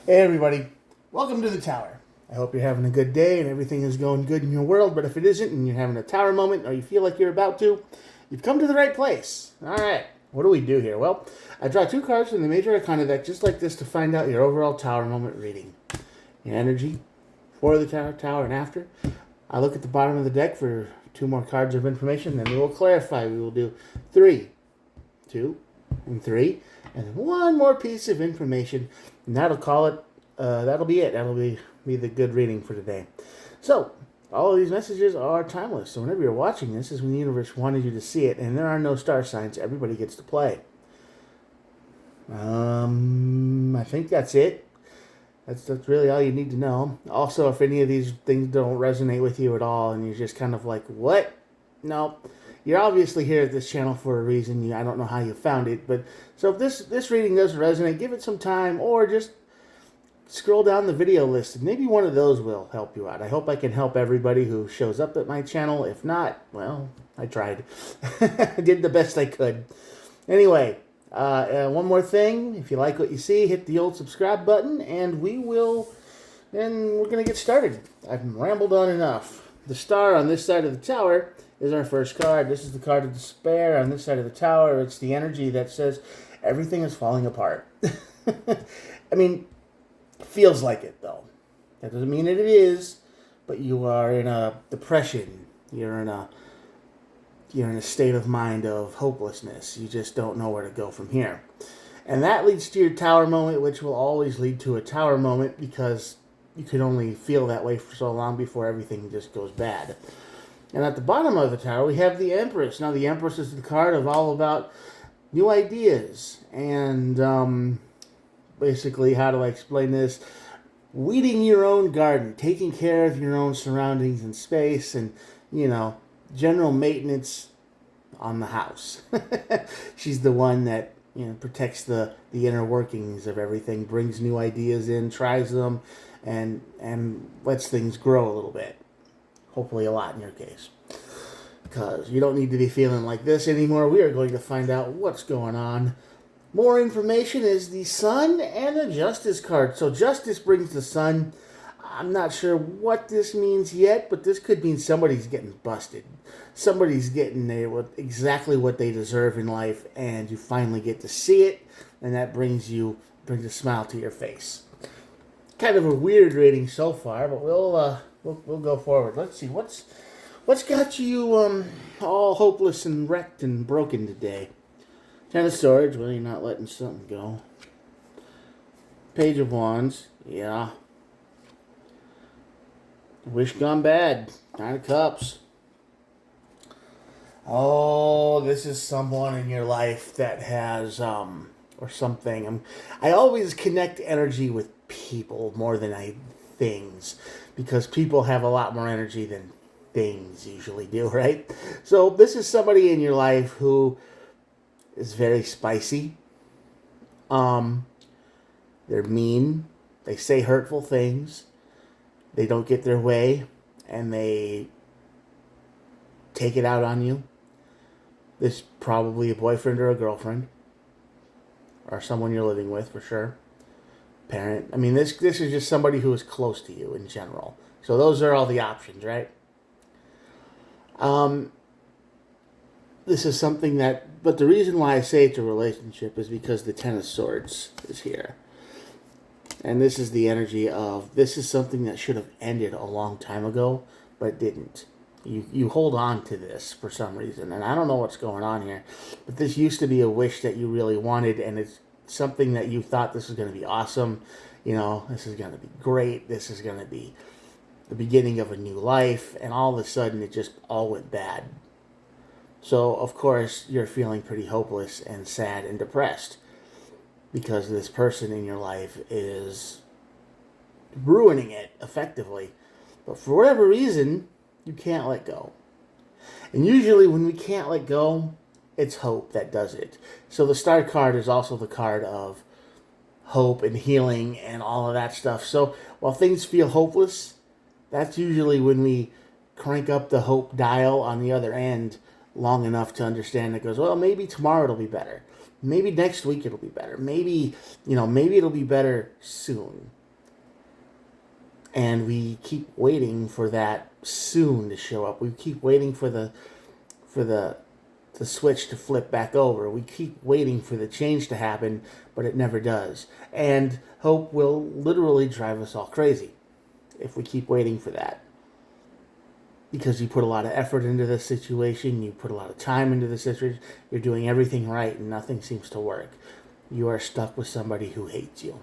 Hey everybody, welcome to the Tower. I hope you're having a good day and everything is going good in your world, but if it isn't and you're having a tower moment or you feel like you're about to, you've come to the right place. Alright, what do we do here? Well, I draw two cards from the Major Arcana deck just like this to find out your overall tower moment reading. Your energy for the tower, and after. I look at the bottom of the deck for two more cards of information, then we will clarify. We will do 3, 2, and 3, and then one more piece of information, and that'll call it. That'll be it. That'll be the good reading for today. So all of these messages are timeless. So whenever you're watching this, is when the universe wanted you to see it, and there are no star signs. Everybody gets to play. I think that's it. That's really all you need to know. Also, if any of these things don't resonate with you at all, and you're just kind of like, what? No. You're obviously here at this channel for a reason. I don't know how you found it, but so if this reading doesn't resonate, give it some time, or just scroll down the video list, and maybe one of those will help you out. I hope I can help everybody who shows up at my channel. If not, well, I tried. I did the best I could. Anyway, one more thing. If you like what you see, hit the old subscribe button, and we're going to get started. I've rambled on enough. The star on this side of the tower is our first card. This is the card of despair. On this side of the tower, it's the energy that says everything is falling apart. I mean, feels like it, though. That doesn't mean that it is, but you are in a depression. You're in a state of mind of hopelessness. You just don't know where to go from here. And that leads to your tower moment, which will always lead to a tower moment because you can only feel that way for so long before everything just goes bad. And at the bottom of the tower, we have the Empress. Now, the Empress is the card of all about new ideas. And basically, how do I explain this? Weeding your own garden, taking care of your own surroundings and space, and, general maintenance on the house. She's the one that protects the inner workings of everything, brings new ideas in, tries them, and lets things grow a little bit. Hopefully a lot in your case. Because you don't need to be feeling like this anymore. We are going to find out what's going on. More information is the Sun and the Justice card. So Justice brings the Sun. I'm not sure what this means yet, but this could mean somebody's getting busted. Somebody's getting exactly what they deserve in life, and you finally get to see it, and that brings a smile to your face. Kind of a weird rating so far, but we'll go forward. Let's see what's got you all hopeless and wrecked and broken today. Ten of Swords. Well, you're not letting something go. Page of Wands. Yeah. Wish gone bad. Nine of Cups. Oh, this is someone in your life that has or something. I always connect energy with people more than things, because people have a lot more energy than things usually do, right? So this is somebody in your life who is very spicy. They're mean. They say hurtful things. They don't get their way, and they take it out on you. This is probably a boyfriend or a girlfriend, or someone you're living with for sure. Parent. I mean, this is just somebody who is close to you in general. So those are all the options, right? This is something but the reason why I say it's a relationship is because the Ten of Swords is here. And this is the energy of, this is something that should have ended a long time ago, but it didn't. You hold on to this for some reason, and I don't know what's going on here, but this used to be a wish that you really wanted, and it's something that you thought this is going to be awesome. This is going to be great. This is going to be the beginning of a new life, and all of a sudden it just all went bad. So, of course, you're feeling pretty hopeless and sad and depressed, because this person in your life is ruining it, effectively. But for whatever reason, you can't let go. And usually when we can't let go, it's hope that does it. So the Star card is also the card of hope and healing and all of that stuff. So while things feel hopeless, that's usually when we crank up the hope dial on the other end long enough to understand it goes, well, maybe tomorrow it'll be better. maybe next week it'll be better. Maybe, maybe it'll be better soon. And we keep waiting for that soon to show up. We keep waiting for the switch to flip back over. We keep waiting for the change to happen, but it never does. And hope will literally drive us all crazy if we keep waiting for that. Because you put a lot of effort into this situation, you put a lot of time into this situation, you're doing everything right and nothing seems to work. You are stuck with somebody who hates you.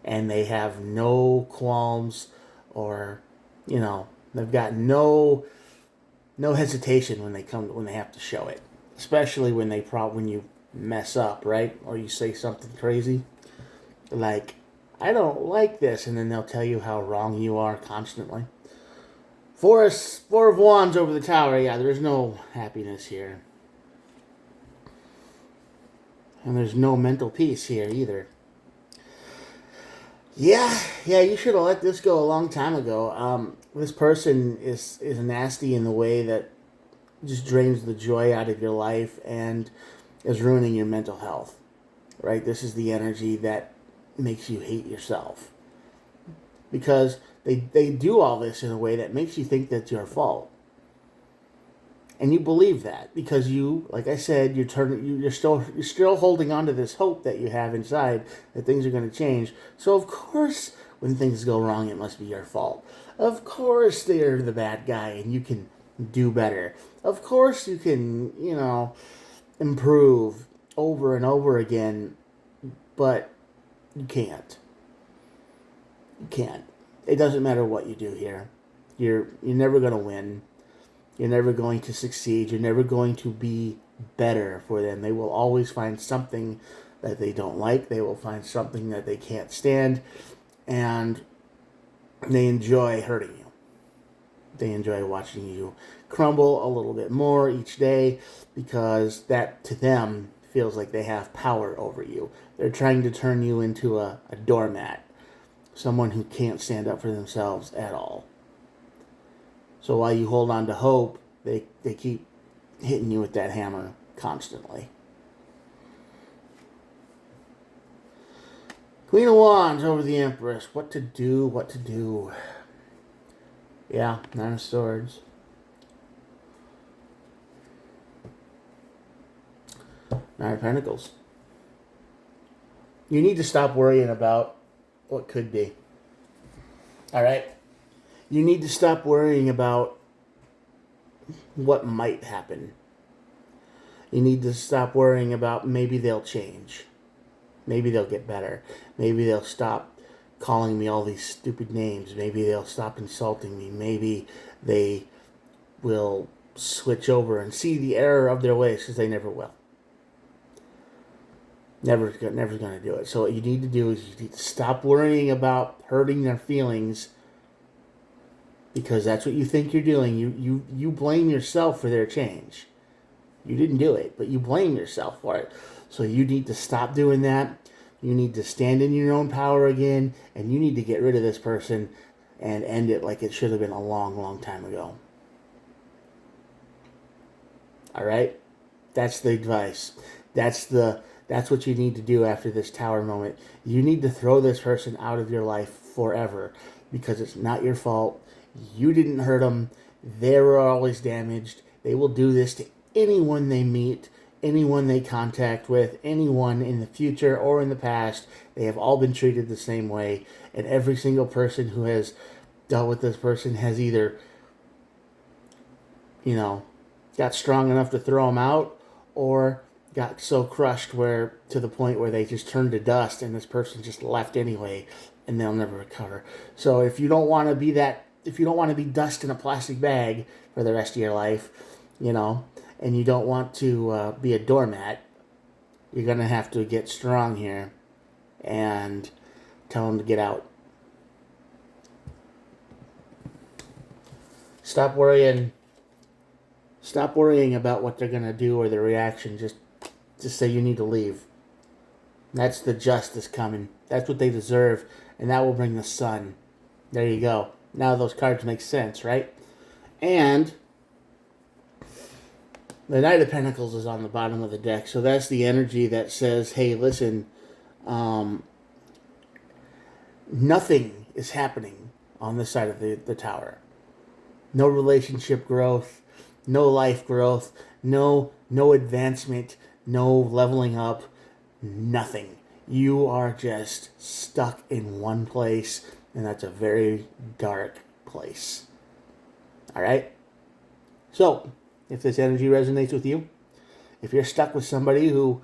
And they have no qualms or, they've got no hesitation when they have to show it. Especially when you mess up, right? Or you say something crazy. Like, I don't like this, and then they'll tell you how wrong you are constantly. Four of Wands over the tower. Yeah, there's no happiness here. And there's no mental peace here either. Yeah, you should have let this go a long time ago. This person is nasty in the way that just drains the joy out of your life and is ruining your mental health. Right? This is the energy that makes you hate yourself. Because they do all this in a way that makes you think that's your fault. And you believe that because you, like I said, you're still holding on to this hope that you have inside that things are going to change. So of course, when things go wrong, it must be your fault. Of course, they're the bad guy, and you can do better. Of course, you can, improve over and over again, but you can't. You can't. It doesn't matter what you do here. You're never going to win. You're never going to succeed. You're never going to be better for them. They will always find something that they don't like. They will find something that they can't stand. And they enjoy hurting you. They enjoy watching you crumble a little bit more each day because that, to them, feels like they have power over you. They're trying to turn you into a doormat. Someone who can't stand up for themselves at all. So while you hold on to hope, they keep hitting you with that hammer constantly. Queen of Wands over the Empress. What to do. Yeah, Nine of Swords. Nine of Pentacles. You need to stop worrying about what could be. All right? You need to stop worrying about what might happen. You need to stop worrying about maybe they'll change. Maybe they'll get better. Maybe they'll stop calling me all these stupid names. Maybe they'll stop insulting me. Maybe they will switch over and see the error of their ways, because they never will. Never going to do it. So what you need to do is you need to stop worrying about hurting their feelings, because that's what you think you're doing. You blame yourself for their change. You didn't do it, but you blame yourself for it. So you need to stop doing that. You need to stand in your own power again, and you need to get rid of this person and end it like it should have been a long, long time ago. All right? That's the advice. That's what you need to do after this tower moment. You need to throw this person out of your life forever, because it's not your fault. You didn't hurt them. They were always damaged. They will do this to anyone they meet, anyone they contact with, anyone in the future or in the past. They have all been treated the same way. And every single person who has dealt with this person has either, got strong enough to throw them out, or got so crushed to the point where they just turned to dust and this person just left anyway and they'll never recover. So if you don't want to be dust in a plastic bag for the rest of your life, and you don't want to be a doormat, you're going to have to get strong here and tell them to get out. Stop worrying about what they're going to do or their reaction. Just say you need to leave. That's the justice coming. That's what they deserve, and that will bring the sun. There you go. Now those cards make sense, right? And The Knight of Pentacles is on the bottom of the deck, so that's the energy that says, hey, listen, nothing is happening on this side of the tower. No relationship growth, no life growth, no advancement, no leveling up, nothing. You are just stuck in one place, and that's a very dark place. All right? So, if this energy resonates with you, if you're stuck with somebody who,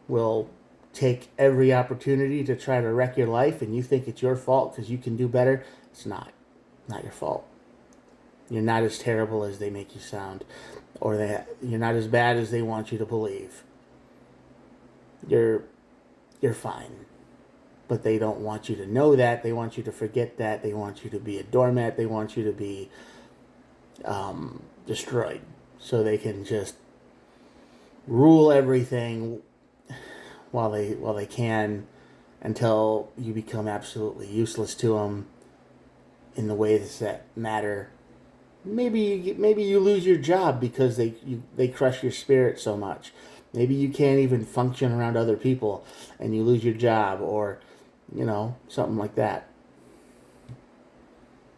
will take every opportunity to try to wreck your life and you think it's your fault because you can do better, it's not. Not your fault. You're not as terrible as they make you sound, or you're not as bad as they want you to believe. You're fine. But they don't want you to know that. They want you to forget that. They want you to be a doormat. They want you to be destroyed, so they can just rule everything while they can, until you become absolutely useless to them in the ways that matter. Maybe you lose your job because they crush your spirit so much. Maybe you can't even function around other people and you lose your job, or something like that.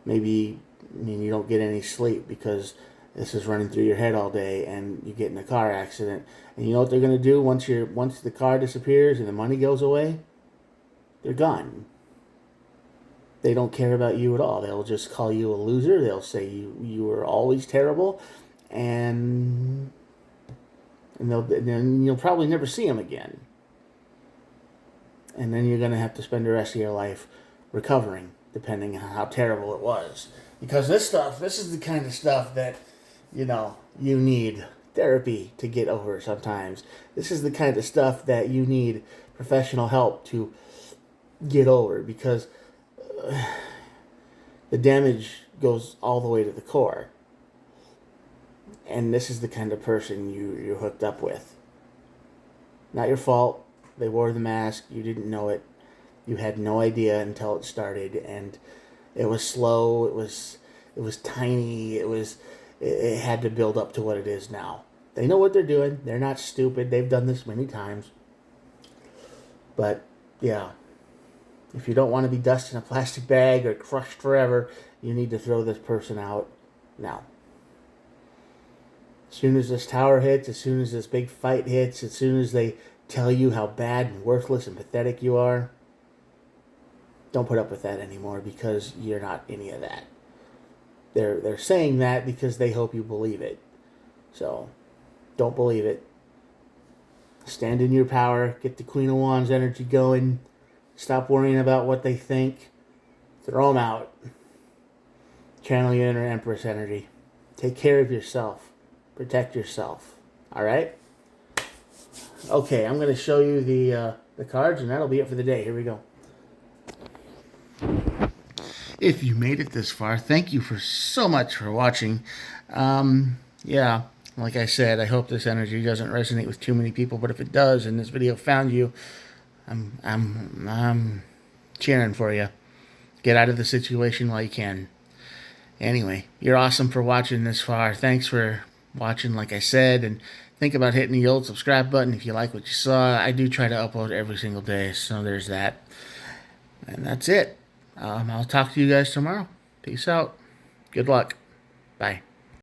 Maybe you don't get any sleep because this is running through your head all day, and you get in a car accident. And you know what they're going to do once the car disappears and the money goes away? They're gone. They don't care about you at all. They'll just call you a loser. They'll say you were always terrible, and then you'll probably never see them again. And then you're going to have to spend the rest of your life recovering, depending on how terrible it was. Because this is the kind of stuff that, you need therapy to get over sometimes. This is the kind of stuff that you need professional help to get over, because the damage goes all the way to the core. And this is the kind of person you're hooked up with. Not your fault. They wore the mask. You didn't know it. You had no idea until it started, and it was slow. It was tiny. It had to build up to what it is now. They know what they're doing. They're not stupid. They've done this many times. But yeah, if you don't want to be dust in a plastic bag or crushed forever, you need to throw this person out now. As soon as this tower hits, as soon as this big fight hits, as soon as they tell you how bad and worthless and pathetic you are, don't put up with that anymore, because you're not any of that. They're saying that because they hope you believe it. So, don't believe it. Stand in your power. Get the Queen of Wands energy going. Stop worrying about what they think. Throw them out. Channel your inner Empress energy. Take care of yourself. Protect yourself. All right? Okay, I'm going to show you the cards, and that'll be it for the day. Here we go. If you made it this far, thank you so much for watching. Yeah, like I said, I hope this energy doesn't resonate with too many people, but if it does and this video found you, I'm cheering for you. Get out of the situation while you can. Anyway, you're awesome for watching this far. Thanks for watching, like I said, and think about hitting the old subscribe button if you like what you saw. I do try to upload every single day, so there's that. And that's it. I'll talk to you guys tomorrow. Peace out. Good luck. Bye.